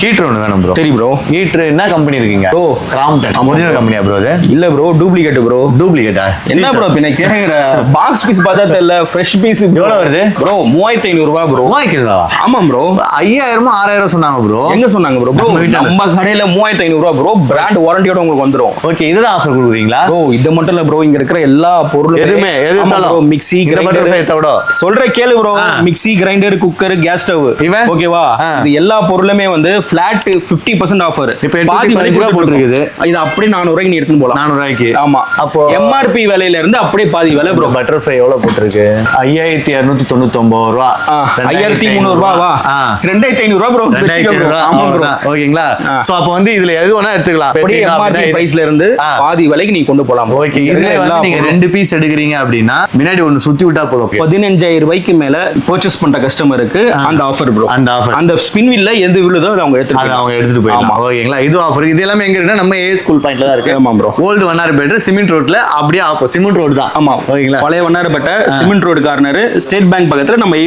Heater ஒன்று வேணும் bro. சரி ப்ரோ. ஹீட்டர் என்ன கம்பெனி இருக்கீங்க ப்ரோ கிராம்ப்டன் ஒரிஜினல் கம்பெனியா ப்ரோ? அது இல்ல ப்ரோ, டூப்ளிகேட் ப்ரோ. டூப்ளிகேட்டா? என்ன ப்ரோ பின்ன கேக்குற? பாக்ஸ் பீஸ் பார்த்தா தெரியல, ஃப்ரெஷ் பீஸ். எவ்வளவு வருது ப்ரோ? 3500 ரூபாய் ப்ரோ. வாங்கிக்கிறதா? ஆமா ப்ரோ. 5000 6000 சொன்னாங்க ப்ரோ. எங்க சொன்னாங்க ப்ரோ? ப்ரோ நம்ம கடையில 3500 ரூபாய் ப்ரோ. பிராண்ட் வாரண்டியோட உங்களுக்கு வந்துரும். ஓகே, இதுதான் ஆஃபர் கொடுக்குறீங்களா ப்ரோ? இது மட்டும் இல்ல ப்ரோ, இங்க இருக்கிற எல்லா பொருளும் எதுவுமே ப்ரோ. மிக்ஸி கிரைண்டர் சொல்ற கேளு bro. Mixie grinder cooker gas stove ஓகேவா? இது எல்லா பொருளுமே வந்து ஃபிளாட் 50% ஆஃபர். இப்போ பாதி விலை கூட போட்டுருக்குது. இது அப்படியே 400 ரூபாய்க்கு நீ எடுத்துன்னு போலாம். 400 ரூபாய்க்கு? ஆமா. அப்போ எம்ஆர்பி விலையில இருந்து அப்படியே பாதி விலை ப்ரோ. பட்டர்ஃப்ளை எவ்வளவு போட்டுருக்கு? 5299 ரூபா. 5300 ரூபாவா? 2500 ரூபாய் ப்ரோ. 2500. ஆமா ப்ரோ. ஓகேங்களா? சோ அப்ப வந்து இதுல எது வேணா எடுத்துக்கலாம். அப்படியே எம்ஆர்பி பிரைஸ்ல இருந்து பாதி விலைக்கு நீ கொண்டு போலாம். ஓகே, இதுல வந்து நீங்க 2 பீஸ் எடுக்குறீங்க அப்படின்னா முன்னாடி ஒன்னு சுத்தி விட்டா போதும். 15000 ரூபாய்க்கு மேல பர்ச்சேஸ் பண்ற கஸ்டமருக்கு அந்த ஆஃபர் ப்ரோ. அந்த ஆஃபர், அந்த ஸ்பின் வீல்ல எந்த விழுதோ அதை அவங்க எடுத்துட்டு போயிடலாம். ஓகேங்களா? இது ஆஃபர். இது எல்லாமே எங்க இருக்குன்னா நம்ம ஏ ஸ்கூல் பாயிண்ட்ல தான் இருக்கு. ஆமா ப்ரோ. ஓல்டு வண்ணாரப்பேட்டை சிமெண்ட் ரோட்ல அப்படியே சிமெண்ட் ரோடு தான். ஆமா, ஓகேங்களா? பழைய Vannarapettai cement road corner, state bank பக்கத்துல நம்ம